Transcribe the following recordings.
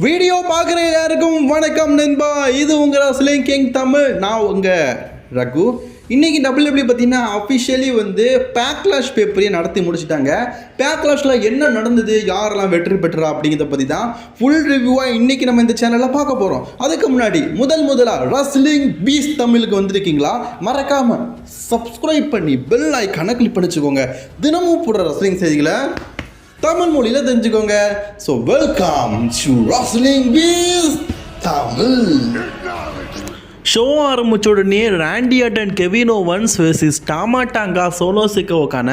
Video பார்க்குற எல்லாருக்கும் வணக்கம் நண்பா. இது உங்கள் ரெஸ்லிங் கிங் தமிழ். நான் உங்கள் ரகு. இன்றைக்கி டபிள்யூடபிள்யூ பார்த்தீங்கன்னா அஃபிஷியலி பேக்லாஷ் பேப்பரையே நடத்தி முடிச்சுட்டாங்க. பேக்லாஷில் என்ன நடந்தது, யாரெல்லாம் வெற்றி பெற்றா அப்படிங்கிறத பற்றி தான் ஃபுல் ரிவ்யூவாக இன்றைக்கி நம்ம இந்த சேனலில் பார்க்க போகிறோம். அதுக்கு முன்னாடி முதலாக ரெஸ்லிங் பீஸ் தமிழுக்கு வந்திருக்கீங்களா, மறக்காமல் சப்ஸ்கிரைப் பண்ணி பெல் ஐக்கானை கிளிக் பண்ணிச்சுக்கோங்க. தினமும் போடுற ரெஸ்லிங் செய்திகளை தமிழ் மொழியில் தெரிஞ்சுக்கோங்க. So welcome to wrestling peace Tamil. Show ஆரம்பிச்ச உடனே Randy Orton Kevin Owens versus Tama Tonga Solo சிக்கோவுக்கான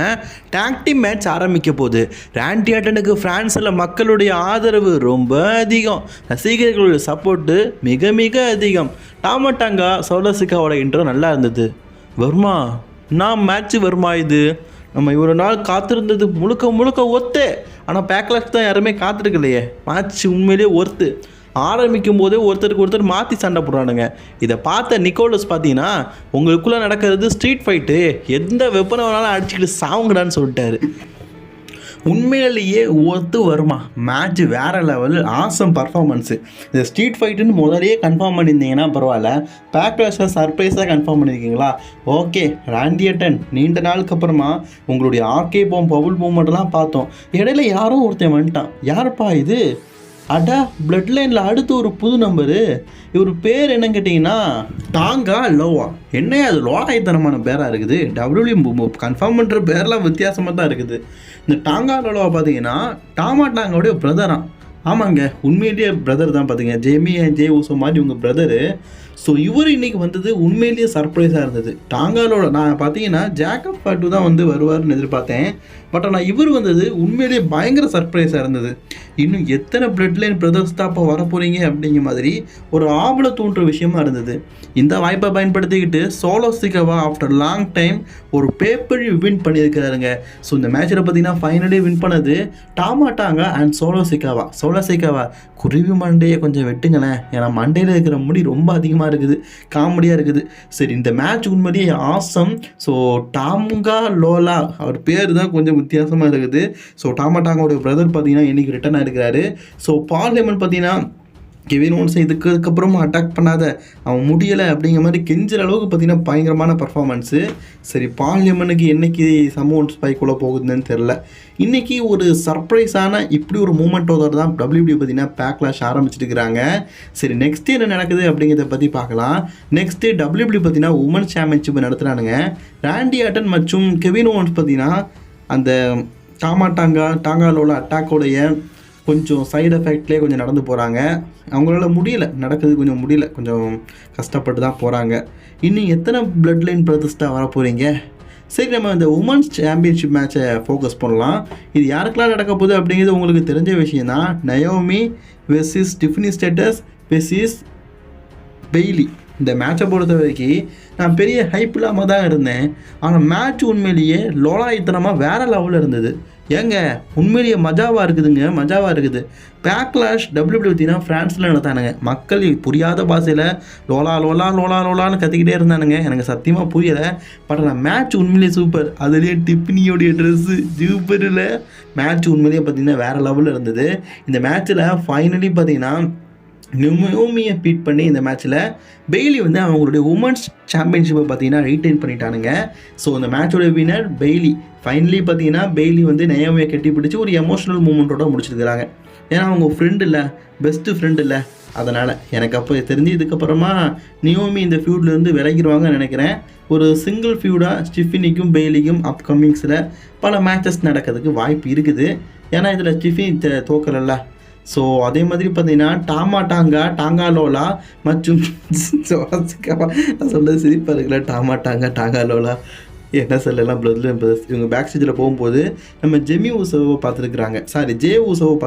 டாக் டீம் மேட்ச் ஆரம்பிக்க போகுது. ராண்டி ஆர்டனுக்கு ஃப்ரான்ஸில் மக்களுடைய ஆதரவு ரொம்ப அதிகம், ரசிகர்களுடைய சப்போர்ட்டு மிக மிக அதிகம். டாமா டாங்கா சோலோ சிக்காவோட இன்ட்ரோ நல்லா இருந்தது. வருமா நான் மேட்ச்சு வருமா, இது நம்ம இவ்வளோ நாள் காத்திருந்தது முழுக்க ஒர்த்து. ஆனால் பேக்லாஷ் தான் யாருமே காத்திருக்கலையே. மேட்ச் உண்மையிலேயே ஒர்த்து. ஆரம்பிக்கும் போதே ஒருத்தருக்கு மாற்றி சண்டை போடுறானுங்க. இதை பார்த்த நிக்கோலஸ் பார்த்தீங்கன்னா, உங்களுக்குள்ளே நடக்கிறது ஸ்ட்ரீட் ஃபைட்டு, எந்த வெப்பனை வேணாலும் அடிச்சுக்கிட்டு சாவுங்கடான்னு சொல்லிட்டாரு. உண்மையிலேயே ஒத்து வருமா மேட்ச் வேறு லெவல், ஆசம் பர்ஃபார்மன்ஸு. இந்த ஸ்ட்ரீட் ஃபைட்டுன்னு முதலையே கன்ஃபார்ம் பண்ணியிருந்தீங்கன்னா பரவாயில்ல, பேக்லாஷை சர்ப்ரைஸாக கன்ஃபார்ம் பண்ணியிருக்கீங்களா? ஓகே, ராண்டி ஆர்டன் நீண்ட நாளுக்கு அப்புறமா உங்களுடைய ஆர்கே பவுல் மூமெண்ட்லாம் பார்த்தோம். இடையில யாரும் ஒருத்தன் வந்துட்டான். யாருப்பா இது? அடா, பிளட் லைனில் அடுத்து ஒரு புது நம்பரு. இவர் பேர் என்னன்னு கேட்டிங்கன்னா டாங்கா லோவா. என்னையா அது லோகாயத்தனமான பேராக இருக்குது. டபிள்யூடபிள்யூ கன்ஃபார்ம் பண்ணுற பேர்லாம் வித்தியாசமாக தான் இருக்குது. இந்த டாங்கா லோவா பார்த்தீங்கன்னா டாமா டாங்காவுடைய பிரதரான். ஆமாங்க, உண்மையிலேயே பிரதர் தான். பார்த்தீங்க ஜே ஊசோ மாதிரி உங்கள் பிரதரு. ஸோ இவர் இன்றைக்கி வந்தது உண்மையிலேயே சர்ப்ரைஸாக இருந்தது. டாங்காலோட நான் பார்த்தீங்கன்னா ஜாக்கப் பாட்டு தான் வருவார்னு எதிர்பார்த்தேன். பட் ஆனால் இவர் வந்தது உண்மையிலேயே பயங்கர சர்ப்ரைஸாக இருந்தது. இன்னும் எத்தனை பிளட் லைன் பிரதர்ஸ் தான் அப்போ வரப்போகிறீங்க அப்படிங்கிற மாதிரி ஒரு ஆவலை தூண்டுற விஷயமா இருந்தது. இந்த வாய்ப்பை பயன்படுத்திக்கிட்டு சோலோ சிக்காவா ஆஃப்டர் லாங் டைம் ஒரு பேப்பர் வின் பண்ணியிருக்கிறாருங்க. ஸோ இந்த மேட்சில் பார்த்தீங்கன்னா ஃபைனலி வின் பண்ணது டாமா டாங்கா அண்ட் சோலோ சிக்காவா. குருவி மண்டையை கொஞ்சம் வெட்டுங்களேன், ஏன்னா மண்டையில் இருக்கிற முடி ரொம்ப அதிகமாக இருக்குது, காமெடியாக இருக்குது. சரி, இந்த மேட்ச் உண்மையிலேயே ஆசம். ஸோ டாங்கா லோலா அவர் பேர் தான் கொஞ்சம் வித்தியாசமாக இருக்குது. ஸோ டாமா டாங்காவோட பிரதர் பார்த்தீங்கன்னா இன்றைக்கி ரிட்டர்ன் ஆகிருக்கிறாரு. ஸோ பால் ஹெமன் பார்த்தீங்கன்னா கெவின் ஓவன்ஸ் இதுக்கப்புறமா அட்டாக் பண்ணாத, அவன் முடியலை அப்படிங்கிற மாதிரி கெஞ்சுற அளவுக்கு பார்த்தீங்கன்னா பயங்கரமான பர்ஃபார்மன்ஸு. சரி, பால் ஹெமனுக்கு என்றைக்கு சமோன் ஸ்பைக்குள்ளே போகுதுன்னு தெரில. இன்றைக்கி ஒரு சர்ப்ரைஸான இப்படி ஒரு மூமெண்ட்டோட தான் டபிள்யூடபிள்யூ பார்த்தீங்கன்னா பேக்லாஷ் ஆரம்பிச்சிருக்கிறாங்க. சரி, நெக்ஸ்ட்டு என்ன நடக்குது அப்படிங்கிறத பற்றி பார்க்கலாம். நெக்ஸ்ட்டு டபிள்யூடபிள்யூ பார்த்தீங்கன்னா உமன்ஸ் சாம்பியன்ஷிப் நடத்துகிறானுங்க. ராண்டி ஆர்டன் மற்றும் கெவின் ஓவன்ஸ் பார்த்தீங்கன்னா அந்த டாங்காலோட அட்டாக்கோடைய கொஞ்சம் சைடு எஃபெக்ட்லேயே கொஞ்சம் நடந்து போகிறாங்க. அவங்களால கொஞ்சம் கஷ்டப்பட்டு தான் போகிறாங்க. இன்னும் எத்தனை பிளட் லைன் பிரதர்ஸ்டாக வர போகிறீங்க? சரி, நம்ம இந்த உமன்ஸ் சாம்பியன்ஷிப் மேட்சை ஃபோக்கஸ் பண்ணலாம். இது யாருக்கெல்லாம் நடக்க போகுது அப்படிங்கிறது உங்களுக்கு தெரிஞ்ச விஷயம் தான். Naomi versus டிஃபினி status versus Bailey. இந்த மேட்சை பொறுத்த வரைக்கும் நான் பெரிய ஹைப் இல்லாமல் தான் இருந்தேன். ஆனால் மேட்ச் உண்மையிலேயே லோலாயுத்தனமாக வேறு லெவலில் இருந்தது. ஏங்க, உண்மையிலேயே மஜாவாக இருக்குது. பேக்லாஷ் டபிள்யூடபிள்யூ பார்த்தீங்கன்னா ஃப்ரான்ஸில் நடத்தானுங்க. மக்கள் புரியாத பாஷையில் லோலான்னு கத்திக்கிட்டே இருந்தானுங்க. எனக்கு சத்தியமாக புரியலை. பட் ஆனால் மேட்ச் உண்மையிலேயே சூப்பர். அதுலேயே டிஃபினியோடைய ட்ரெஸ்ஸு சூப்பரில். மேட்ச் உண்மையிலேயே பார்த்தீங்கன்னா வேறு லெவலில் இருந்தது. இந்த மேட்ச்சில் ஃபைனலி பார்த்தீங்கன்னா நயோமியை பீட் பண்ணி இந்த மேட்ச்சில் பெய்லி அவங்களுடைய உமன்ஸ் சாம்பியன்ஷிப்பை பார்த்தீங்கன்னா ரீட்டைன் பண்ணிட்டானுங்க. ஸோ இந்த மேட்சோட வினர் பெய்லி. ஃபைனலி பார்த்தீங்கன்னா பெய்லி நயோமியை கட்டி பிடிச்சி ஒரு எமோஷனல் மூமெண்ட்டோட முடிச்சிருக்கிறாங்க. ஏன்னா அவங்க ஃப்ரெண்டு இல்லை, பெஸ்ட்டு ஃப்ரெண்டு இல்லை. அதனால் எனக்கு அப்போ தெரிஞ்சு இதுக்கப்புறமா நியோமி இந்த ஃபியூட்லேருந்து விலகிடுவாங்கன்னு நினைக்கிறேன். ஒரு சிங்கிள் ஃபியூடாக ஸ்டிஃபினிக்கும் பெய்லிக்கும் அப்கமிங்ஸில் பல மேட்சஸ் நடக்கிறதுக்கு வாய்ப்பு இருக்குது. ஏன்னா இதில் ஸ்டிஃபினி தோக்கலல்ல. ஸோ அதே மாதிரி பார்த்தீங்கன்னா டாங்கா லோலா மற்றும் நான் சொல்கிறது சிரிப்பாக இருக்குல்ல. டாங்கா லோலா என்ன சொல்லலாம் பிளட்லைன் பிரதர்ஸ். இவங்க பேக் ஸ்டேஜில் போகும்போது நம்ம ஜே ஊசோவை பார்த்துருக்குறாங்க. ஜே ஊசோவும்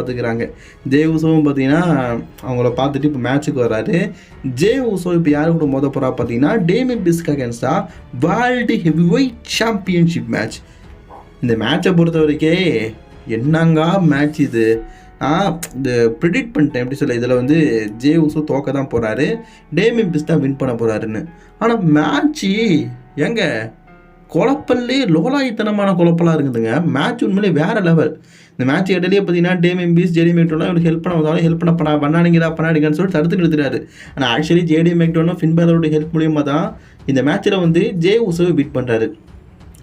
பார்த்தீங்கன்னா அவங்கள பார்த்துட்டு இப்போ மேட்ச்சுக்கு வர்றாரு. ஜே ஊசோ இப்போ யார் கூட மோத போகிறா பார்த்தீங்கன்னா டேமியன் பிரிஸ்க் அகேன்ஸ்டா world heavyweight championship match. இந்த மேட்சை பொறுத்த வரைக்கும் என்னங்க மேட்ச் இது. இந்த ப்ரிடிக்ட் பண்ணிட்டேன், எப்படி சொல்ல, இதில் ஜே ஊசோ தோக்க தான் போகிறாரு, டேமியன் பிரிஸ்க் தான் வின் பண்ண போகிறாருன்னு. ஆனால் மேட்ச்சு எங்க குழப்பல்லே லோலாயித்தனமான குழப்பலாம் இருக்குதுங்க. மேட்ச் உண்மையிலே வேறு லெவல். இந்த மேட்ச் இடையிலேயே பார்த்தீங்கன்னா டேம் எம்பிஸ் ஜேடி மேக்டோலாம் இவனுக்கு ஹெல்ப் பண்ண வந்தாலும் ஹெல்ப் பண்ணாதீங்கன்னு சொல்லிட்டு தடுத்துட்டு இருக்கிறாரு. ஆனால் ஆக்சுவலி ஜேடி மேக்டோனும் ஃபின் பேலரோட ஹெல்ப் மூலியமாக தான் இந்த மேட்ச்சில் வந்து ஜே உசோவை பீட் பண்ணுறாரு.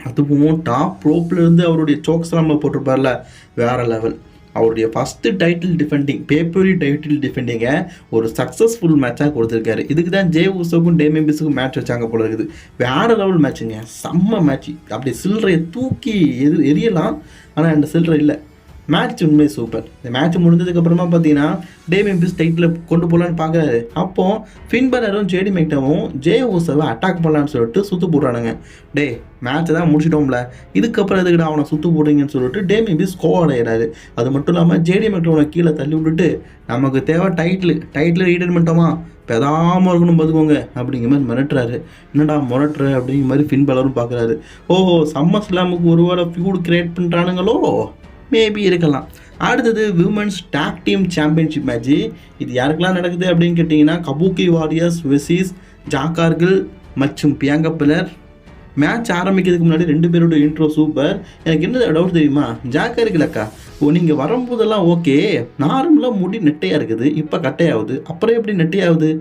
அதுவும் டாப் ரோப்லேருந்து அவருடைய சோக்ஸ்லாம் நம்ம போட்டிருப்பார்ல, வேறு லெவல். அவருடைய ஃபஸ்ட்டு டைட்டில் டிஃபெண்டிங் பேப்பரி டைட்டில் டிஃபெண்டிங்கை ஒரு சக்ஸஸ்ஃபுல் மேட்சாக கொடுத்துருக்காரு. இதுக்கு தான் ஜே உசோக்கும் டேம் எம்பிஸுக்கும் மேட்ச் வச்சாங்க போல இருக்குது. வேறு லெவல் மேட்சுங்க, செம்ம மேட்ச். அப்படி சில்லறையை தூக்கி எரியலாம், ஆனால் அந்த சில்லறை இல்லை. மேட்ச் உண்மை சூப்பர். இந்த மேட்ச் முடிஞ்சதுக்கப்புறமா பார்த்தீங்கன்னா டேம் எம்பிஸ் டைட்டில் கொண்டு போகலான்னு பார்க்குறாரு. அப்போது ஃபின் பேலரும் ஜேடி மேக்டவும் ஜே உசோவை அட்டாக் பண்ணலான்னு சொல்லிட்டு சுற்று போடுறானுங்க. டே மேட்ச்சை தான் முடிச்சிட்டோம்ல, இதுக்கப்புறம் எதுக்கிட்ட அவனை சுற்று போடுறீங்கன்னு சொல்லிட்டு டேம் எம்பிஸ் கோவடைகிறாரு. அது மட்டும் இல்லாமல் ஜேடி மேக்டவனை கீழே தள்ளி விட்டுட்டு நமக்கு தேவை டைட்டில் ரீடைன் பண்ணிட்டோமா, பெதாமல் இருக்கணும் பார்த்துக்கோங்க அப்படிங்கிற மாதிரி மிரட்டுறாரு. என்னடா மிரட்டுற அப்படிங்கிற மாதிரி ஃபின் பேலரும் பார்க்குறாரு. ஓஹோ, சம்மர் ஸ்லாமுக்கு ஒரு வேளை ஃபியூட் கிரியேட் பண்ணுறானுங்களோ, மேபி இருக்கலாம். அடுத்தது women's talk team championship match. இது யாருக்கெல்லாம் நடக்குது அப்படின்னு கேட்டிங்கன்னா கபூக்கி வாரியர்ஸ் வெர்சஸ் ஜாக்கார்கள் மற்றும் பியாங்கா பெலர். மேட்ச் ஆரம்பிக்கிறதுக்கு முன்னாடி 2 பேரோட இன்ட்ரோ சூப்பர். எனக்கு என்ன டவுட் தெரியுமா, ஜாக்காருக்குலக்கா நீங்கள் வரும்போதெல்லாம் ஓகே, நார்மலாக முடி நெட்டையாக இருக்குது, இப்போ கட்டையாகுது, அப்புறம் எப்படி நெட்டையாகுது?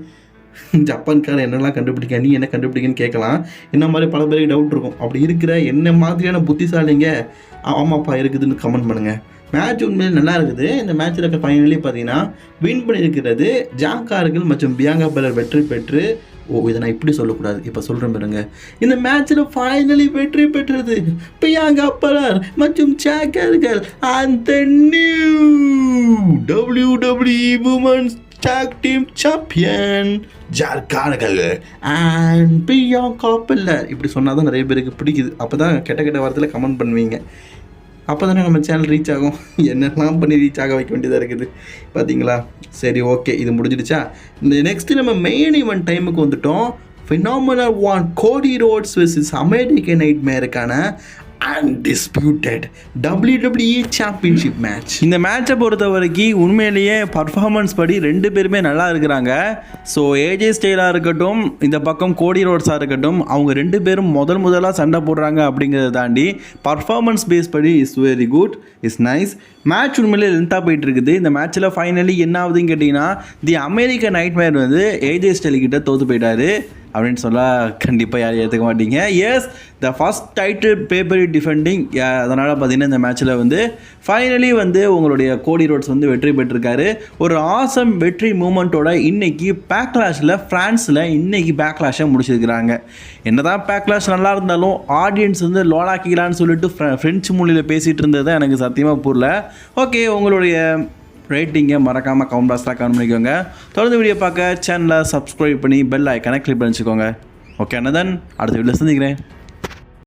ஜப்பான்காரன் என்னெல்லாம் கண்டுபிடிக்க, நீ என்ன கண்டுபிடிக்கன்னு கேட்கலாம். என்ன மாதிரி பல பேருக்கு டவுட் இருக்கும். அப்படி இருக்கிற என்ன மாதிரியான புத்திசாலிங்க ஆமாப்பா இருக்குதுன்னு கமெண்ட் பண்ணுங்கள். மேட்ச் உண்மையில் நல்லா இருக்குது. இந்த மேட்ச்சில் இருக்க ஃபைனலி பார்த்தீங்கன்னா வின் பண்ணியிருக்கிறது ஜாக்கார்கள் மற்றும் பியாங்கா பெலர் வெற்றி பெற்று, இதை நான் இப்படி சொல்லக்கூடாது, இப்போ சொல்கிறேன் பாருங்க. இந்த மேட்ச்சில் ஃபைனலி வெற்றி பெற்றது பியாங்கா பெலர் மற்றும் ஜாக்கார்கள். அந்த new WWE Women's Tag Team Champion ஜாக்கார்கள் அண்ட் பியாங்கா பெலர். இப்படி சொன்னால் தான் நிறைய பேருக்கு பிடிக்குது. அப்போ தான் கெட்ட வாரத்தில் கமெண்ட் பண்ணுவீங்க. அப்போ தானே நம்ம சேனல் ரீச் ஆகும். என்னெல்லாம் பண்ணி ரீச் ஆக வைக்க வேண்டியதாக இருக்குது பார்த்தீங்களா. சரி, ஓகே, இது முடிஞ்சிடுச்சா. இந்த நெக்ஸ்ட்டு நம்ம மெயின் ஈவெண்ட் டைமுக்கு வந்துட்டோம். Phenomenal one Cody Rhodes versus American நைட்மேருக்கான அன்டிஸ்பியூட்டட் WWE சாம்பியன்ஷிப் மேட்ச். இந்த மேட்சை பொறுத்த வரைக்கும் உண்மையிலேயே பர்ஃபார்மன்ஸ் படி 2 பேருமே நல்லா இருக்கிறாங்க. ஸோ ஏஜே ஸ்டைலாக இருக்கட்டும், இந்த பக்கம் கோடி ரோட்ஸாக இருக்கட்டும், அவங்க 2 பேரும் முதலாக சண்டை போடுறாங்க அப்படிங்கிறத தாண்டி பர்ஃபார்மன்ஸ் பேஸ் படி is very good, is nice. Match உண்மையிலே லென்த்தாக போயிட்டு இருக்குது. இந்த மேட்ச்சில் ஃபைனலி என்ன ஆகுதுன்னு கேட்டிங்கன்னா தி அமெரிக்கன் நைட்மேர் வந்து ஏஜே ஸ்டைல்கிட்ட தோற்று போயிட்டாரு அப்படின்னு சொல்ல கண்டிப்பாக யாரும் ஏற்றுக்க மாட்டீங்க. எஸ், த ஃபஸ்ட் டைட்டில் பேப்பரி டிஃபெண்டிங். அதனால் பார்த்தீங்கன்னா இந்த மேட்ச்சில் வந்து ஃபைனலி வந்து உங்களுடைய கோடி ரோட்ஸ் வந்து வெற்றி பெற்றிருக்காரு. ஒரு ஆசம் வெற்றி மூமெண்ட்டோட இன்றைக்கி பேக்லாஷில் ஃப்ரான்ஸில் இன்றைக்கி பேக்லாஷை முடிச்சிருக்கிறாங்க. என்ன தான் பேக்லாஷ் நல்லா இருந்தாலும் ஆடியன்ஸ் வந்து லோலாக்கிக்கலான்னு சொல்லிட்டு ஃப்ரெஞ்சு மொழியில் பேசிகிட்டு இருந்தது எனக்கு சத்தியமாக புரியல. ஓகே, உங்களுடைய ரேட்டிங்கை மறக்காமல் கமெண்ட் பாக்ஸில் கமெண்ட் பண்ணிக்கோங்க. தொடர்ந்து வீடியோ பார்க்க சேனலை சப்ஸ்கிரைப் பண்ணி பெல் ஐக்கானை கிளிக் பண்ணி வச்சுக்கோங்க. ஓகே, அண்ணன் அடுத்த வீடியோவில் சந்திக்கிறேன்.